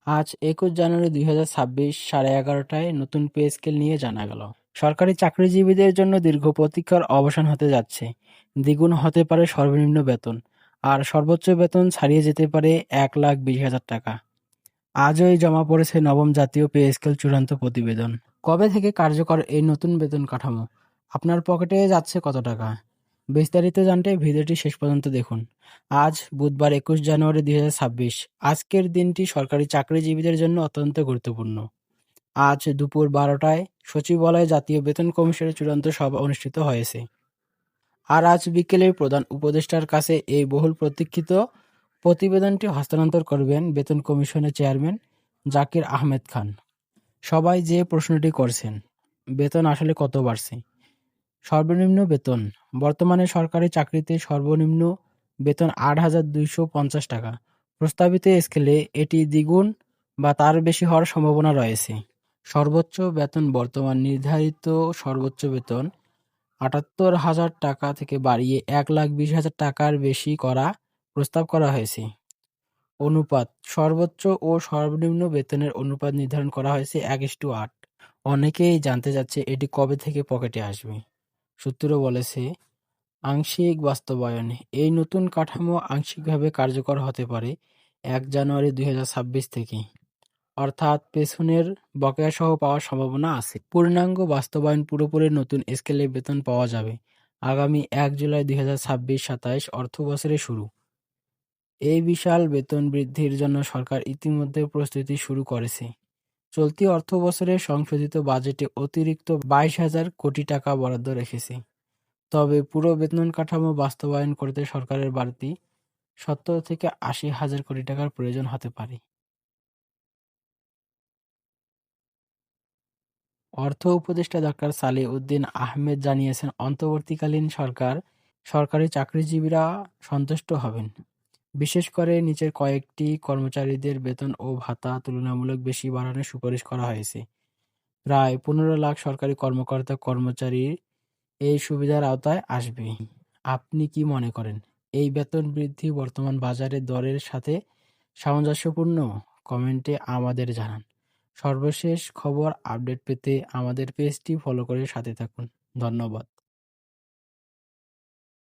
আজ ২১ জানুয়ারি ২০২৬ 11:30টায় নতুন pay scale নিয়ে জানা গেল, সরকারি চাকরিজীবীদের জন্য দীর্ঘ প্রতীক্ষার অবসান হতে যাচ্ছে। দ্বিগুণ হতে পারে সর্বনিম্ন বেতন, আর সর্বোচ্চ বেতন ছাড়িয়ে যেতে পারে ১,২০,০০০ টাকা। আজই জমা পড়েছে নবম জাতীয় পে স্কেল চূড়ান্ত প্রতিবেদন। কবে থেকে কার্যকর এই নতুন বেতন কাঠামো? আপনার পকেটে যাচ্ছে কত টাকা? বিস্তারিত জানতে ভিডিওটি শেষ পর্যন্ত দেখুন। আজ বুধবার ২১ জানুয়ারি ২০২৬। আজকের দিনটি সরকারি চাকরিজীবীদের জন্য অত্যন্ত গুরুত্বপূর্ণ। আজ দুপুর ১২টায় সচিবালয়ে জাতীয় বেতন কমিশনের চূড়ান্ত সভা অনুষ্ঠিত হয়েছে। আর আজ বিকেলে প্রধান উপদেষ্টার কাছে এই বহুল প্রতীক্ষিত প্রতিবেদনটি হস্তান্তর করবেন বেতন কমিশনের চেয়ারম্যান জাকির আহমেদ খান। সবাই যে প্রশ্নটি করছেন, বেতন আসলে কত বাড়ছে? সর্বনিম্ন বেতন। বর্তমানে সরকারি চাকরিতে সর্বনিম্ন বেতন ৮,২৫০ টাকা। প্রস্তাবিত স্কেলে এটি দ্বিগুণ বা তার বেশি হওয়ার সম্ভাবনা রয়েছে। সর্বোচ্চ বেতন বর্তমান নির্ধারিত সর্বোচ্চ বেতন ৭৮,০০০ টাকা থেকে বাড়িয়ে ১,২০,০০০ টাকার বেশি করা প্রস্তাব করা হয়েছে। অনুপাত। সর্বোচ্চ ও সর্বনিম্ন বেতনের অনুপাত নির্ধারণ করা হয়েছে ১:৮। অনেকেই জানতে চাচ্ছে এটি কবে থেকে পকেটে আসবে। সূত্র বলেছে, আংশিক বাস্তবায়ন। এই নতুন কাঠামো আংশিকভাবে কার্যকর হতে পারে ১ জানুয়ারি ২০২৬ থেকে, অর্থাৎ পেছনের বকেয়াসহ পাওয়ার সম্ভাবনা আছে। পূর্ণাঙ্গ বাস্তবায়ন পুরোপুরি নতুন স্কেলে বেতন পাওয়া যাবে আগামী ১ জুলাই ২০২৬-২৭ অর্থবছরে শুরু। এই বিশাল বেতন বৃদ্ধির জন্য সরকার ইতিমধ্যে প্রস্তুতি শুরু করেছে। চলতি অর্থবছরে সংশোধিত বাজেটে অতিরিক্ত ২২,০০০ কোটি টাকা বরাদ্দ রেখেছে। তবে পুরো বেতন কাঠামো বাস্তবায়ন করতে সরকারের বাড়তি ৭০ থেকে ৮০,০০০ কোটি টাকার প্রয়োজন হতে পারে। অর্থ উপদেষ্টা ডক্টর সালেহ উদ্দিন আহমেদ জানিয়েছেন, অন্তর্বর্তীকালীন সরকার সরকারি চাকরিজীবীরা সন্তুষ্ট হবেন। বিশেষ করে নিচের কয়েকটি কর্মচারীদের বেতন ও ভাতা তুলনামূলক বেশি বাড়ানোর সুপারিশ করা হয়েছে। প্রায় ১৫ লাখ সরকারি কর্মকর্তা-কর্মচারী এই সুবিধার আওতায় আসবে। আপনি কি মনে করেন, এই বেতন বৃদ্ধি বর্তমান বাজারের দরের সাথে সামঞ্জস্যপূর্ণ? কমেন্টে আমাদের জানান। সর্বশেষ খবর আপডেট পেতে আমাদের পেজটি ফলো করে সাথে থাকুন। ধন্যবাদ।